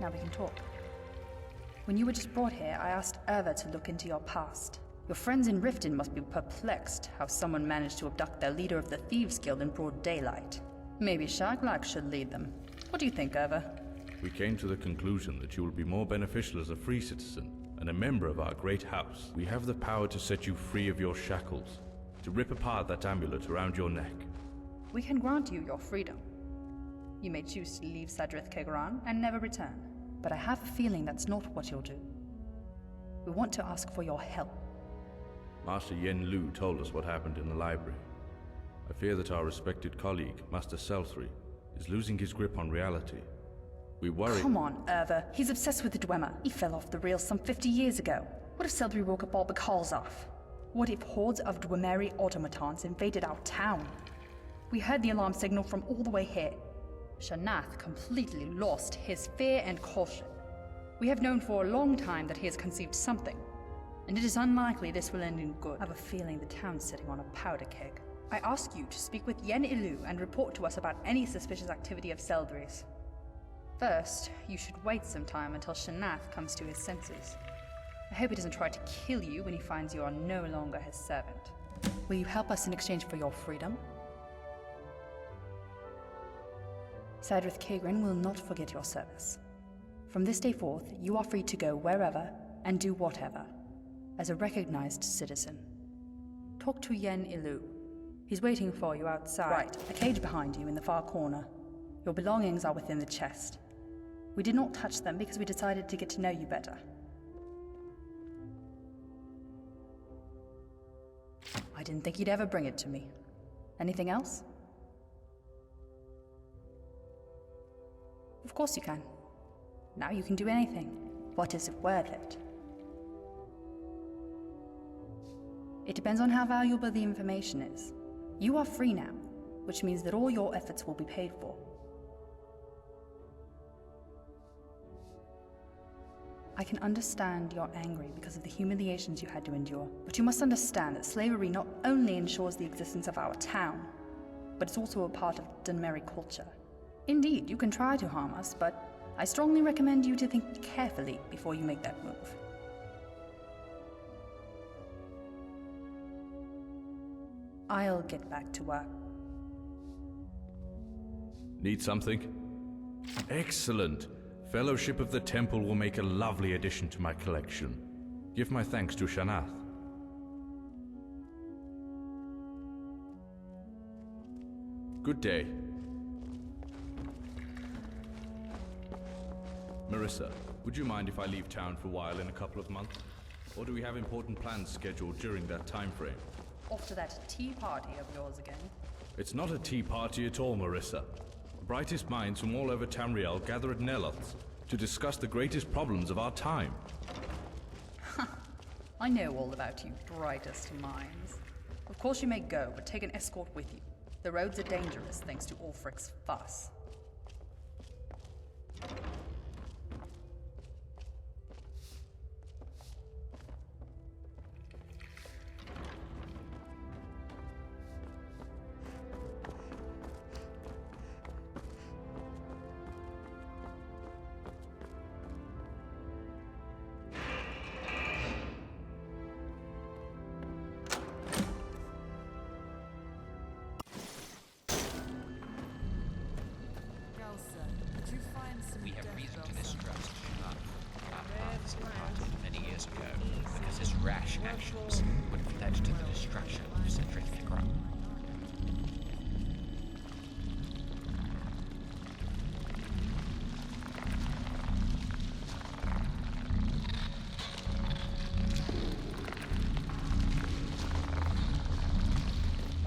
Now we can talk. When you were just brought here, I asked Erva to look into your past. Your friends in Riften must be perplexed how someone managed to abduct their leader of the Thieves Guild in broad daylight. Maybe Shaglak should lead them. What do you think, Erva? We came to the conclusion that you will be more beneficial as a free citizen and a member of our great house. We have the power to set you free of your shackles, to rip apart that amulet around your neck. We can grant you your freedom. You may choose to leave Sadrith Kegaran and never return, but I have a feeling that's not what you'll do. We want to ask for your help. Master Yen Lu told us what happened in the library. I fear that our respected colleague, Master Selthry, is losing his grip on reality. We worry— Come on, Erva. He's obsessed with the Dwemer. He fell off the rails some 50 years ago. What if Selthry woke up all the calls off? What if hordes of Dwemeri automatons invaded our town? We heard the alarm signal from all the way here. Shanath completely lost his fear and caution. We have known for a long time that he has conceived something, and it is unlikely this will end in good. I have a feeling the town's sitting on a powder keg. I ask you to speak with Yen Ilu and report to us about any suspicious activity of Seldry's. First, you should wait some time until Shanath comes to his senses. I hope he doesn't try to kill you when he finds you are no longer his servant. Will you help us in exchange for your freedom? Sadrith Kagrin will not forget your service. From this day forth, you are free to go wherever and do whatever, as a recognized citizen. Talk to Yen Ilu. He's waiting for you outside. Right, a cage behind you in the far corner. Your belongings are within the chest. We did not touch them because we decided to get to know you better. I didn't think you'd ever bring it to me. Anything else? Of course you can. Now you can do anything. What is it worth it? It depends on how valuable the information is. You are free now, which means that all your efforts will be paid for. I can understand you're angry because of the humiliations you had to endure, but you must understand that slavery not only ensures the existence of our town, but it's also a part of Dunmeri culture. Indeed, you can try to harm us, but I strongly recommend you to think carefully before you make that move. I'll get back to work. Need something? Excellent! Fellowship of the Temple will make a lovely addition to my collection. Give my thanks to Shanath. Good day. Marissa, would you mind if I leave town for a while in a couple of months? Or do we have important plans scheduled during that time frame? Off to that tea party of yours again. It's not a tea party at all, Marissa. The brightest minds from all over Tamriel gather at Neloth's to discuss the greatest problems of our time. I know all about you, brightest minds. Of course you may go, but take an escort with you. The roads are dangerous thanks to Ulfric's fuss. We have reason to mistrust Shanat, our paths parted many years ago, because his rash actions would have led to the destruction of Sadrith Kegaran.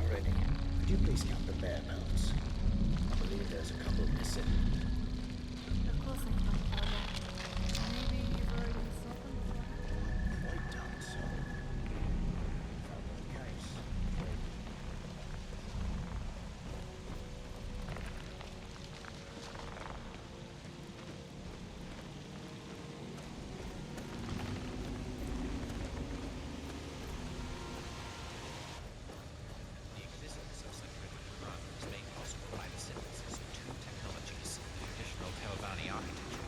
Already, could you please count the bare bones? I believe there's a couple missing. Of course I can, Father. Maybe you've already saw them? Quite done so. Found the case. The existence of Sadrith Kegaran is made possible by the synthesis of two technologies, the traditional Telvanni architecture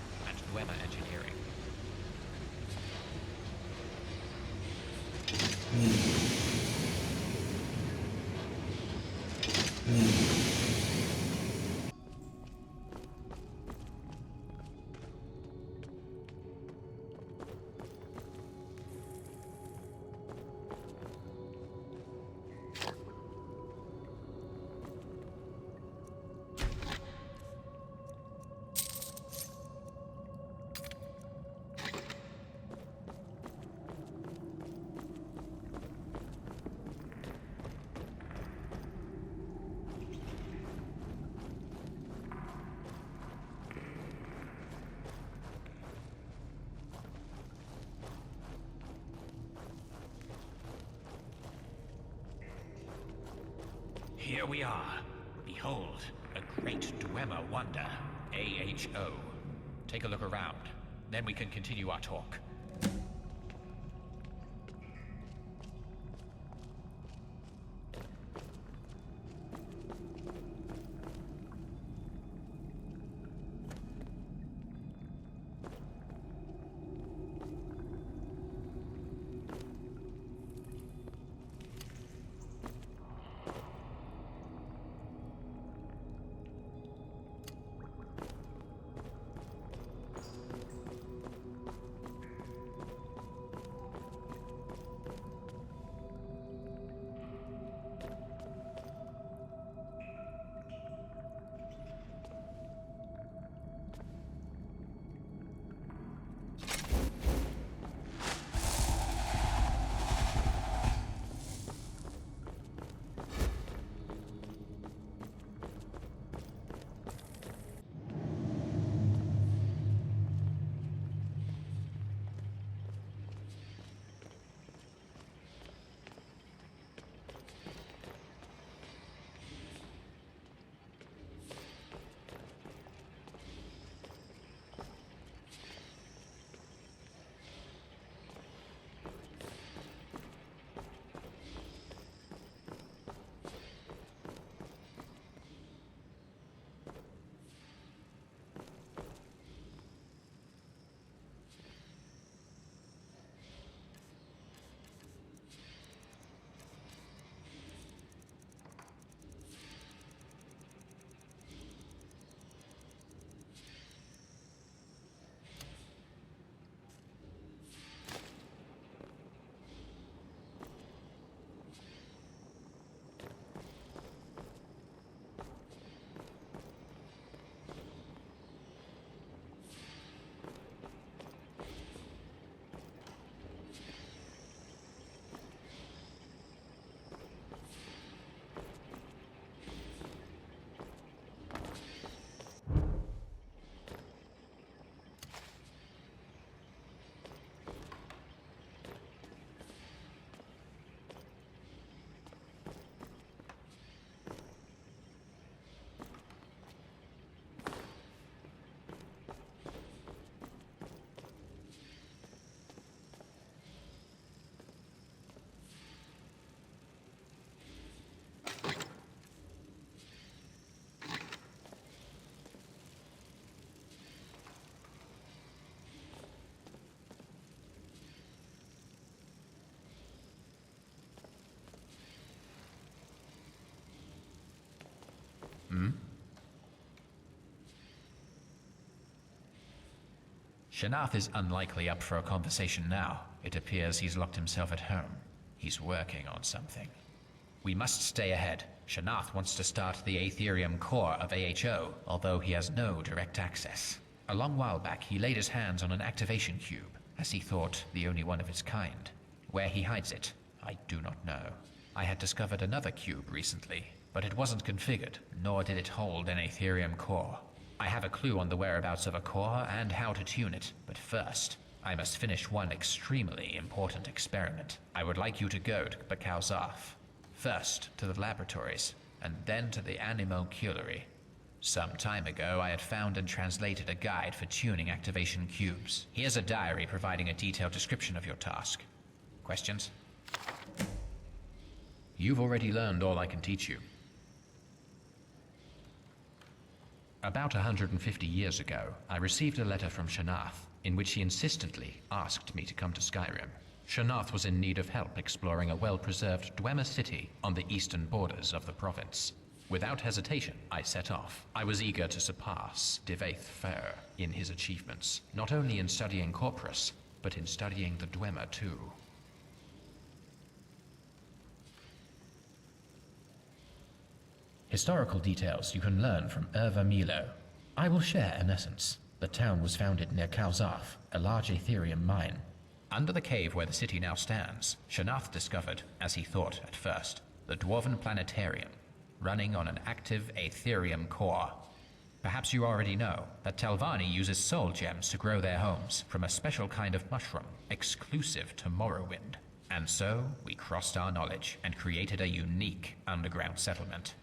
Here we are. Behold, a great Dwemer wonder, AHO. Take a look around, then we can continue our talk. Shanath is unlikely up for a conversation now. It appears he's locked himself at home. He's working on something. We must stay ahead. Shanath wants to start the Aetherium core of AHO, although he has no direct access. A long while back, he laid his hands on an activation cube, as he thought the only one of its kind. Where he hides it, I do not know. I had discovered another cube recently, but it wasn't configured, nor did it hold an Aetherium core. I have a clue on the whereabouts of a core and how to tune it, but first, I must finish one extremely important experiment. I would like you to go to Bakowzarf. First to the laboratories, and then to the Animalculary. Some time ago, I had found and translated a guide for tuning activation cubes. Here's a diary providing a detailed description of your task. Questions? You've already learned all I can teach you. About 150 years ago, I received a letter from Shanath, in which he insistently asked me to come to Skyrim. Shanath was in need of help exploring a well-preserved Dwemer city on the eastern borders of the province. Without hesitation, I set off. I was eager to surpass Divaith Fair in his achievements, not only in studying Corpus, but in studying the Dwemer too. Historical details you can learn from Erva Milo. I will share in essence. The town was founded near Kalzaf, a large Aetherium mine. Under the cave where the city now stands, Shanath discovered, as he thought at first, the Dwarven Planetarium, running on an active Aetherium core. Perhaps you already know that Telvanni uses soul gems to grow their homes from a special kind of mushroom, exclusive to Morrowind. And so, we crossed our knowledge and created a unique underground settlement.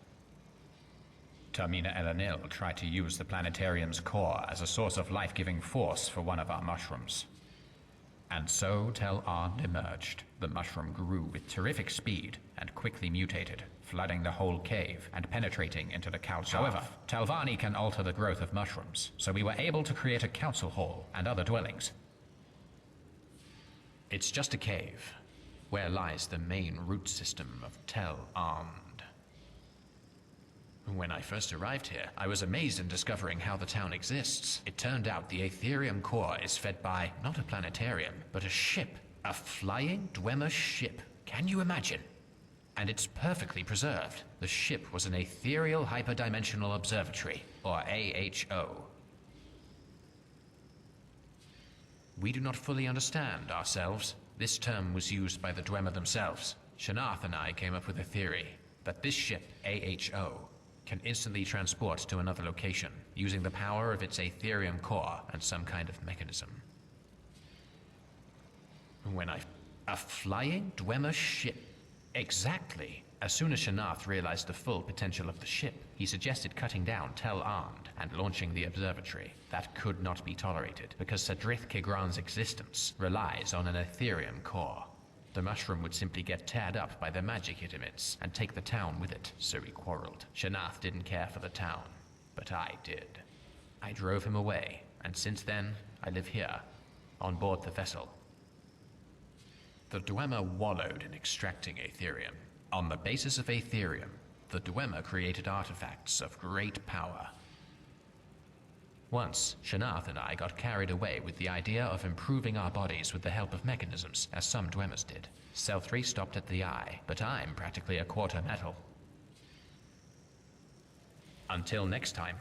Termina Elanil tried to use the planetarium's core as a source of life-giving force for one of our mushrooms. And so Tel Arnd emerged. The mushroom grew with terrific speed and quickly mutated, flooding the whole cave and penetrating into the council. However, Telvanni can alter the growth of mushrooms, so we were able to create a council hall and other dwellings. It's just a cave, where lies the main root system of Tel Arnd. When I first arrived here, I was amazed in discovering how the town exists. It turned out the Aetherium core is fed by, not a planetarium, but a ship. A flying Dwemer ship. Can you imagine? And it's perfectly preserved. The ship was an Ethereal Hyperdimensional Observatory, or AHO. We do not fully understand ourselves. This term was used by the Dwemer themselves. Shanath and I came up with a theory that this ship, AHO, can instantly transport to another location, using the power of its Aetherium core and some kind of mechanism. A flying Dwemer ship. Exactly. As soon as Shanath realized the full potential of the ship, he suggested cutting down Tel Arnd and launching the observatory. That could not be tolerated, because Sadrith Kigran's existence relies on an Aetherium core. The mushroom would simply get teared up by the magic it emits and take the town with it, so we quarreled. Shanath didn't care for the town, but I did. I drove him away, and since then, I live here, on board the vessel. The Dwemer wallowed in extracting Aetherium. On the basis of Aetherium, the Dwemer created artifacts of great power. Once, Shanath and I got carried away with the idea of improving our bodies with the help of mechanisms, as some Dwemers did. Cell 3 stopped at the eye, but I'm practically a quarter metal. Until next time.